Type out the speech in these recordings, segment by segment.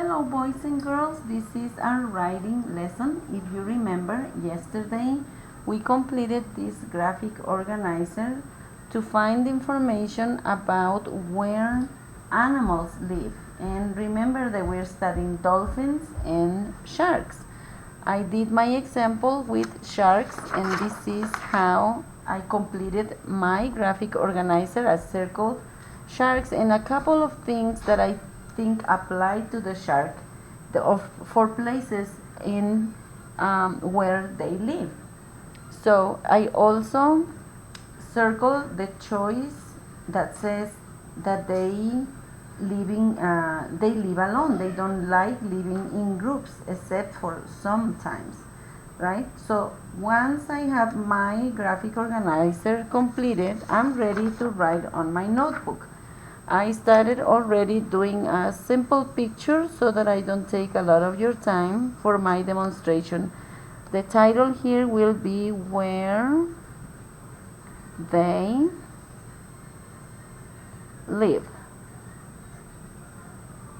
Hello boys and girls, this is our writing lesson. If you remember, yesterday we completed this graphic organizer to find information about where animals live. And remember that we're studying dolphins and sharks. I did my example with sharks, and this is how I completed my graphic organizer. I circled sharks and a couple of things that I think apply to the shark for places in where they live. So I also circle the choice that says that they live alone. They don't like living in groups except for sometimes, right? So once I have my graphic organizer completed, I'm ready to write on my notebook. I started already doing a simple picture so that I don't take a lot of your time for my demonstration. The title here will be Where They Live.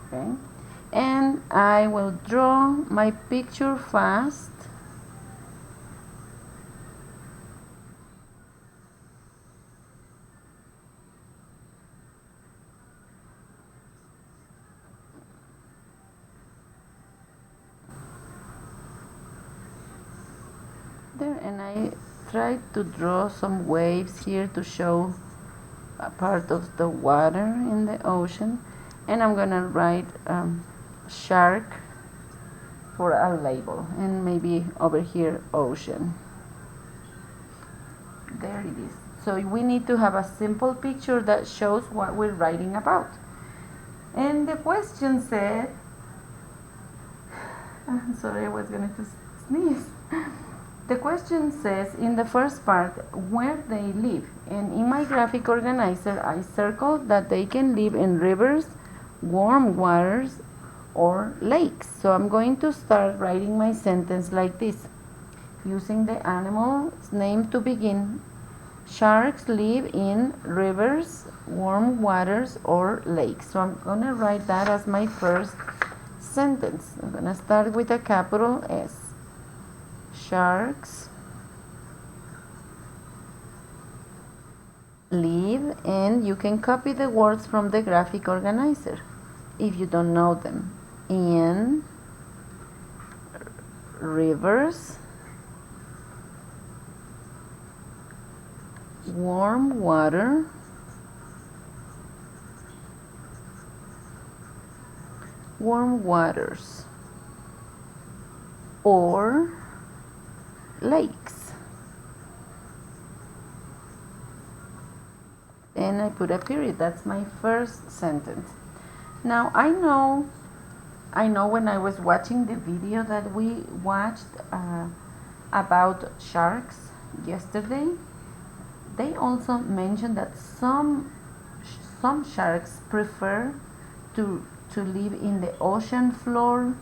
Okay? And I will draw my picture fast. There, and I tried to draw some waves here to show a part of the water in the ocean, and I'm gonna write shark for a label, and maybe over here ocean. There it is. So we need to have a simple picture that shows what we're writing about. And the question said, I'm sorry, I was going to sneeze. The question says in the first part where they live, and in my graphic organizer I circled that they can live in rivers, warm waters, or lakes. So I'm going to start writing my sentence like this, using the animal's name to begin. Sharks live in rivers, warm waters, or lakes. So I'm going to write that as my first sentence. I'm going to start with a capital S. Sharks live, and you can copy the words from the graphic organizer if you don't know them, in rivers, warm water, warm waters, or lakes. And I put a period. That's my first sentence. Now I know when I was watching the video that we watched about sharks yesterday, they also mentioned that some sharks prefer to live in the ocean floor.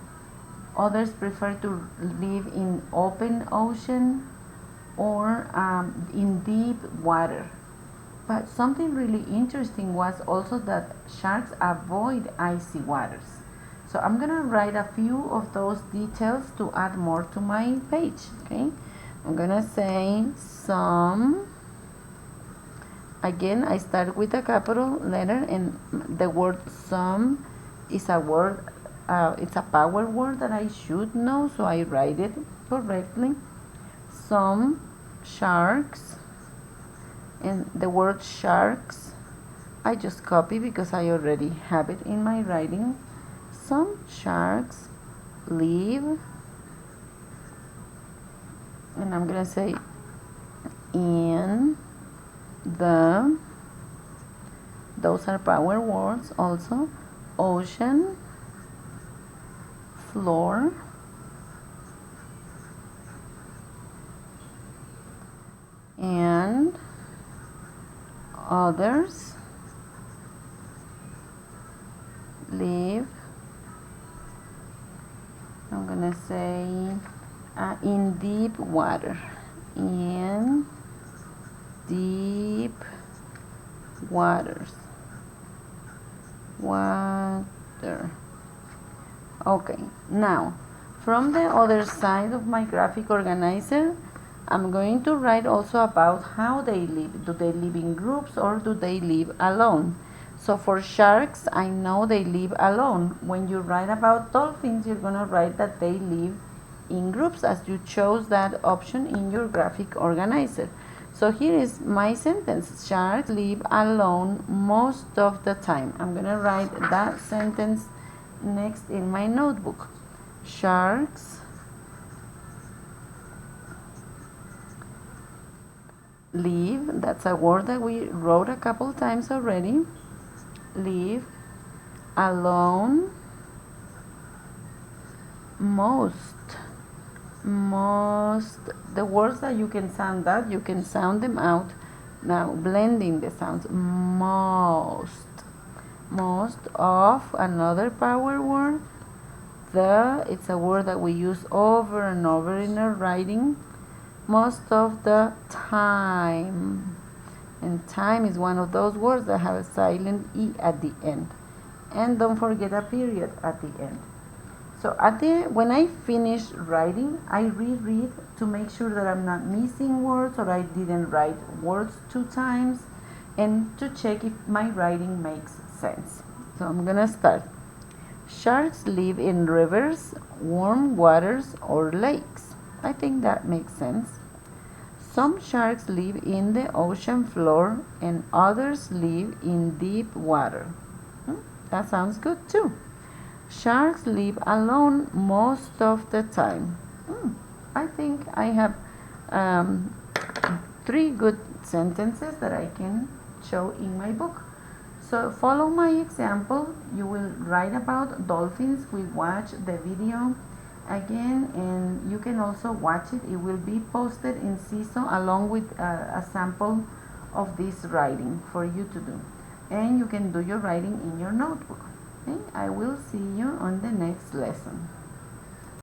Others prefer to live in open ocean or in deep water. But something really interesting was also that sharks avoid icy waters. So I'm gonna write a few of those details to add more to my page. Okay, I'm gonna say some. Again, I start with a capital letter, and the word some is a word, it's a power word that I should know, so I write it correctly. Some sharks, and the word sharks I just copy because I already have it in my writing. Some sharks live, and I'm gonna say in the, those are power words also, ocean floor, and others live, I'm gonna say in deep water, in deep waters, water. Okay, now from the other side of my graphic organizer, I'm going to write also about how they live. Do they live in groups or do they live alone? So for sharks, I know they live alone. When you write about dolphins, you're going to write that they live in groups, as you chose that option in your graphic organizer. So here is my sentence. Sharks live alone most of the time. I'm going to write that sentence next in my notebook. Sharks live, that's a word that we wrote a couple times already. Live alone most. The words that you can sound out, you can sound them out. Now blending the sounds. Most of, another power word. It's a word that we use over and over in our writing. Most of the time. And time is one of those words that have a silent E at the end. And don't forget a period at the end. So when I finish writing, I reread to make sure that I'm not missing words or I didn't write words 2 times, and to check if my writing makes sense. So I'm gonna start. Sharks live in rivers, warm waters, or lakes. I think that makes sense. Some sharks live in the ocean floor and others live in deep water. That sounds good too. Sharks live alone most of the time. I think I have 3 good sentences that I can show in my book. So follow my example. You will write about dolphins. We watch the video again, and you can also watch it. It will be posted in CISO along with a sample of this writing for you to do. And you can do your writing in your notebook. Okay? I will see you on the next lesson.